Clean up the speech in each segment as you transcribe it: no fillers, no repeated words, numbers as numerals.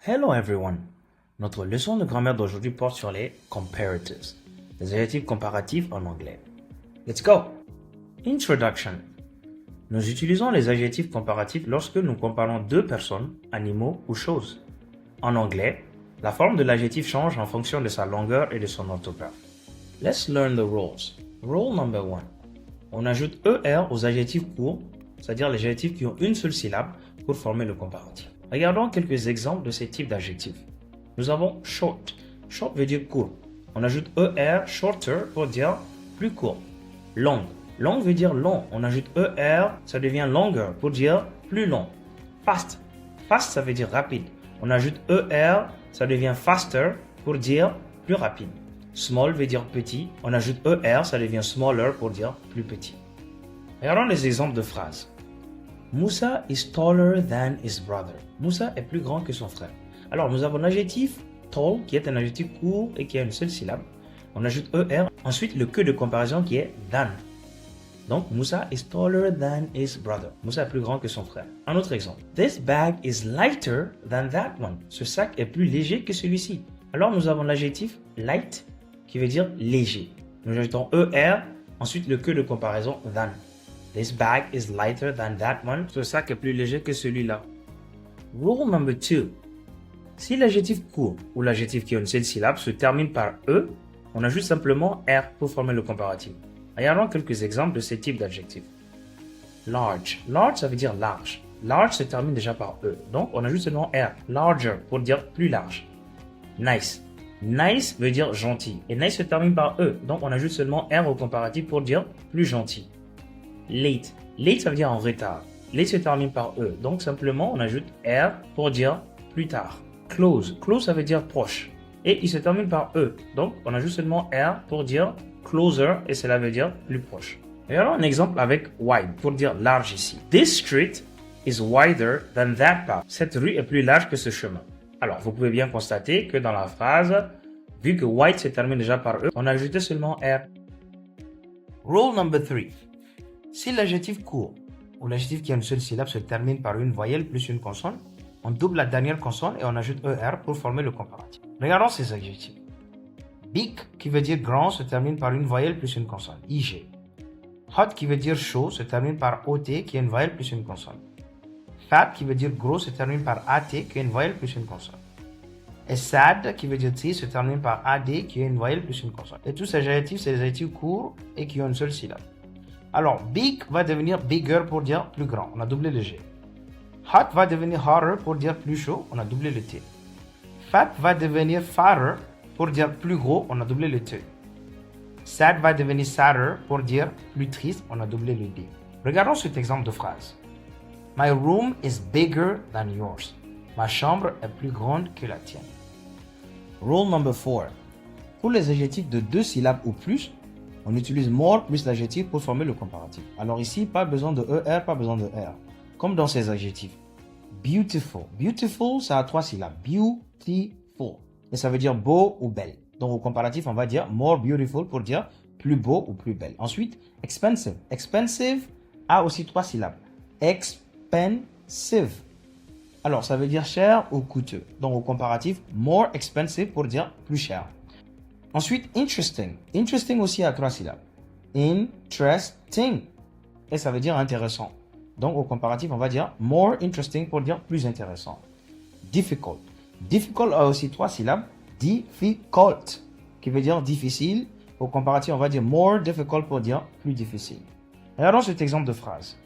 Hello everyone! Notre leçon de grammaire d'aujourd'hui porte sur les comparatives, les adjectifs comparatifs en anglais. Let's go! Introduction. Nous utilisons les adjectifs comparatifs lorsque nous comparons deux personnes, animaux ou choses. En anglais, la forme de l'adjectif change en fonction de sa longueur et de son orthographe. Let's learn the rules. Rule number 1. On ajoute ER aux adjectifs courts, c'est-à-dire les adjectifs qui ont une seule syllabe pour former le comparatif. Regardons quelques exemples de ces types d'adjectifs. Nous avons short. Short veut dire court. On ajoute ER, shorter, pour dire plus court. Long. Long veut dire long. On ajoute ER, ça devient longer, pour dire plus long. Fast. Fast, ça veut dire rapide. On ajoute ER, ça devient faster, pour dire plus rapide. Small veut dire petit. On ajoute ER, ça devient smaller, pour dire plus petit. Regardons les exemples de phrases. Musa is taller than his brother. Musa est plus grand que son frère. Alors, nous avons l'adjectif tall, qui est un adjectif court et qui a une seule syllabe. On ajoute ER. Ensuite, le que de comparaison qui est than. Donc, Musa is taller than his brother. Musa est plus grand que son frère. Un autre exemple. This bag is lighter than that one. Ce sac est plus léger que celui-ci. Alors, nous avons l'adjectif light, qui veut dire léger. Nous ajoutons ER. Ensuite, le que de comparaison than. This bag is lighter than that one. Ce sac est plus léger que celui-là. Rule number 2. Si l'adjectif court ou l'adjectif qui a une seule syllabe se termine par E, on ajoute simplement R pour former le comparatif. Regardons quelques exemples de ce type d'adjectif. Large. Large, ça veut dire large. Large se termine déjà par E. Donc, on ajoute seulement R. Larger pour dire plus large. Nice. Nice veut dire gentil. Et nice se termine par E. Donc, on ajoute seulement R au comparatif pour dire plus gentil. Late. Late, ça veut dire en retard. Late se termine par E. Donc, simplement, on ajoute R pour dire plus tard. Close. Close, ça veut dire proche. Et il se termine par E. Donc, on ajoute seulement R pour dire closer et cela veut dire plus proche. Et alors, un exemple avec wide pour dire large ici. This street is wider than that path. Cette rue est plus large que ce chemin. Alors, vous pouvez bien constater que dans la phrase, vu que wide se termine déjà par E, on a ajouté seulement R. Rule number 3. Si l'adjectif court ou l'adjectif qui a une seule syllabe se termine par une voyelle plus une consonne, on double la dernière consonne et on ajoute ER pour former le comparatif. Regardons ces adjectifs. Big, qui veut dire grand, se termine par une voyelle plus une consonne, IG. Hot, qui veut dire chaud, se termine par OT, qui est une voyelle plus une consonne. Fat, qui veut dire gros, se termine par AT, qui est une voyelle plus une consonne. Et sad, qui veut dire triste, se termine par AD, qui est une voyelle plus une consonne. Et tous ces adjectifs, c'est des adjectifs courts et qui ont une seule syllabe. Alors, big va devenir bigger pour dire plus grand, on a doublé le G. Hot va devenir hotter pour dire plus chaud, on a doublé le T. Fat va devenir fatter pour dire plus gros, on a doublé le T. Sad va devenir sadder pour dire plus triste, on a doublé le D. Regardons cet exemple de phrase. My room is bigger than yours. Ma chambre est plus grande que la tienne. Rule number 4. Pour les adjectifs de deux syllabes ou plus, on utilise more plus l'adjectif pour former le comparatif. Alors ici, pas besoin de ER, pas besoin de R. Comme dans ces adjectifs. Beautiful. Beautiful, ça a trois syllabes. Beautiful. Et ça veut dire beau ou belle. Donc au comparatif, on va dire more beautiful pour dire plus beau ou plus belle. Ensuite, expensive. Expensive a aussi trois syllabes. Expensive. Alors, ça veut dire cher ou coûteux. Donc au comparatif, more expensive pour dire plus cher. Ensuite, interesting. Interesting aussi a trois syllabes. Interesting. Et ça veut dire intéressant. Donc, au comparatif, on va dire more interesting pour dire plus intéressant. Difficult. Difficult a aussi trois syllabes. Difficult, qui veut dire difficile. Au comparatif, on va dire more difficult pour dire plus difficile. Regardons cet exemple de phrase.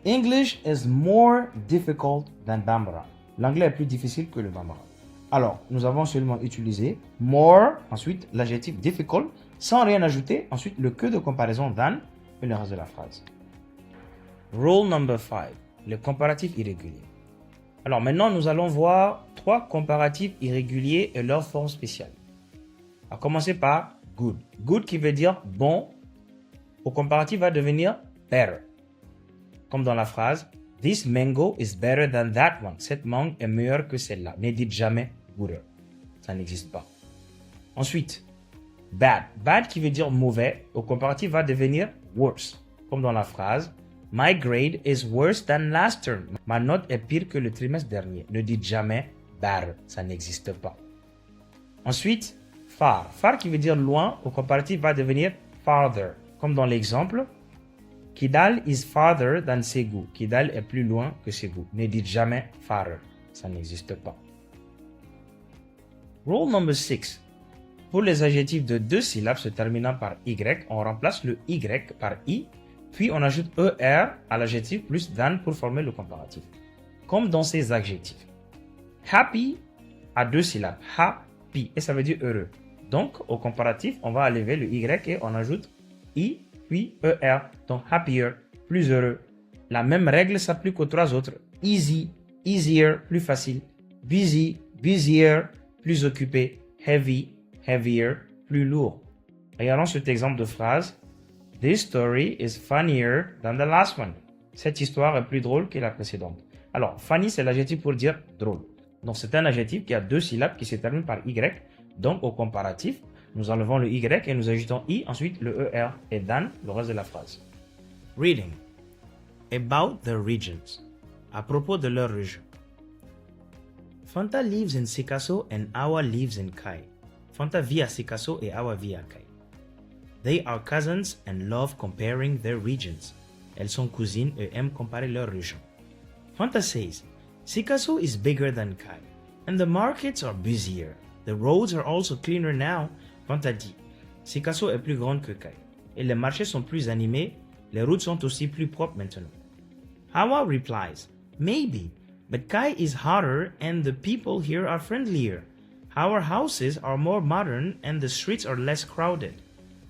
English is more difficult than Bambara. L'anglais est plus difficile que le Bambara. Alors, nous avons seulement utilisé more, ensuite l'adjectif difficult, sans rien ajouter, ensuite le que de comparaison than et le reste de la phrase. Rule number 5, le comparatif irrégulier. Alors maintenant, nous allons voir trois comparatifs irréguliers et leur forme spéciale. On va commencer par good. Good qui veut dire bon, au comparatif va devenir better. Comme dans la phrase, This mango is better than that one. Cette mangue est meilleure que celle-là. Ne dites jamais gooder. Ça n'existe pas. Ensuite, bad. Bad qui veut dire mauvais, au comparatif va devenir worse. Comme dans la phrase, My grade is worse than last term. Ma note est pire que le trimestre dernier. Ne dites jamais better. Ça n'existe pas. Ensuite, far. Far qui veut dire loin, au comparatif va devenir farther. Comme dans l'exemple, Kidal is farther than Ségou. Kidal est plus loin que Ségou. Ne dites jamais farther. Ça n'existe pas. Rule number 6. Pour les adjectifs de 2 syllabes se terminant par Y, on remplace le Y par I, puis on ajoute ER à l'adjectif plus than pour former le comparatif. Comme dans ces adjectifs. Happy a 2 syllabes. Happy. Et ça veut dire heureux. Donc, au comparatif, on va enlever le Y et on ajoute I, puis ER. Donc, happier, plus heureux. La même règle s'applique aux 3 autres. Easy, easier, plus facile. Busy, busier, plus occupé. Heavy, heavier, plus lourd. Regardons cet exemple de phrase. This story is funnier than the last one. Cette histoire est plus drôle que la précédente. Alors, funny, c'est l'adjectif pour dire drôle. Donc, c'est un adjectif qui a 2 syllabes qui se terminent par Y. Donc, au comparatif, nous enlevons le Y et nous ajoutons I, ensuite le ER et than, le reste de la phrase. Reading. About the regions. À propos de leur région. Fanta lives in Sikasso and Awa lives in Kai. Fanta vit à Sikasso et Awa vit à Kai. They are cousins and love comparing their regions. Elles sont cousines et aiment comparer leurs régions. Fanta says, Sikasso is bigger than Kai, and the markets are busier. The roads are also cleaner now. Fanta dit, Sikasso est plus grande que Kai, et les marchés sont plus animés, les routes sont aussi plus propres maintenant. Hawa replies, maybe, but Kai is hotter and the people here are friendlier. Our houses are more modern and the streets are less crowded.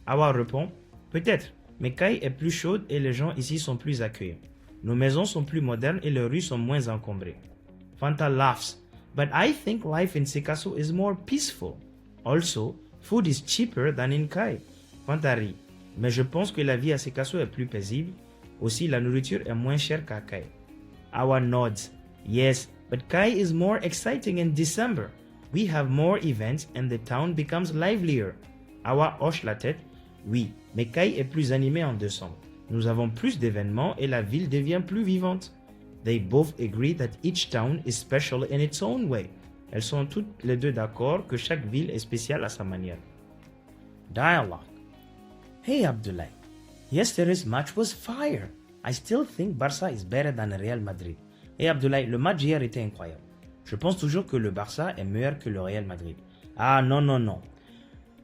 Hawa répond, peut-être, mais Kai est plus chaude et les gens ici sont plus accueillants. Nos maisons sont plus modernes et les rues sont moins encombrées. Fanta laughs, but I think life in Sikasso is more peaceful. Also, food is cheaper than in Kai. Fanta rit, mais je pense que la vie à Sikasso est plus paisible. Aussi, la nourriture est moins chère qu'à Kai. Hawa nods, yes, but Kai is more exciting in December. We have more events and the town becomes livelier. Hawa hoche la tête, oui, mais Kai est plus animé en décembre. Nous avons plus d'événements et la ville devient plus vivante. They both agree that each town is special in its own way. Elles sont toutes les deux d'accord que chaque ville est spéciale à sa manière. Dialogue. Hey Abdullah, yesterday's match was fire. I still think Barça is better than Real Madrid. Hey Abdullah, le match hier était incroyable. Je pense toujours que le Barça est meilleur que le Real Madrid. Ah non, non, non.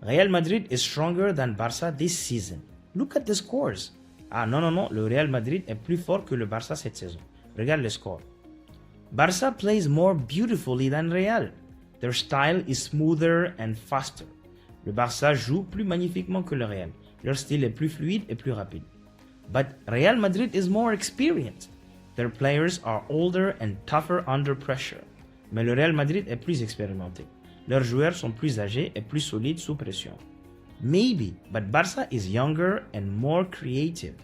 Real Madrid is stronger than Barça this season. Look at the scores. Ah non, non, non, le Real Madrid est plus fort que le Barça cette saison. Regarde le score. Barça plays more beautifully than Real. Their style is smoother and faster. Le Barça joue plus magnifiquement que le Real. Leur style est plus fluide et plus rapide. But Real Madrid is more experienced. Their players are older and tougher under pressure. Mais le Real Madrid est plus expérimenté. Leurs joueurs sont plus âgés et plus solides sous pression. Maybe, but Barça is younger and more creative.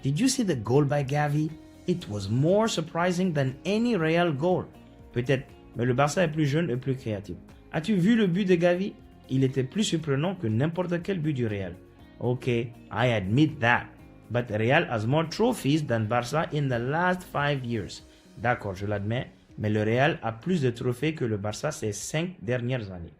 Did you see the goal by Gavi? It was more surprising than any Real goal. Peut-être, mais le Barça est plus jeune et plus créatif. As-tu vu le but de Gavi? Il était plus surprenant que n'importe quel but du Real. Okay, I admit that. But Real has more trophies than Barça in the last 5 years. D'accord, je l'admets, mais le Real a plus de trophées que le Barça ces 5 dernières années.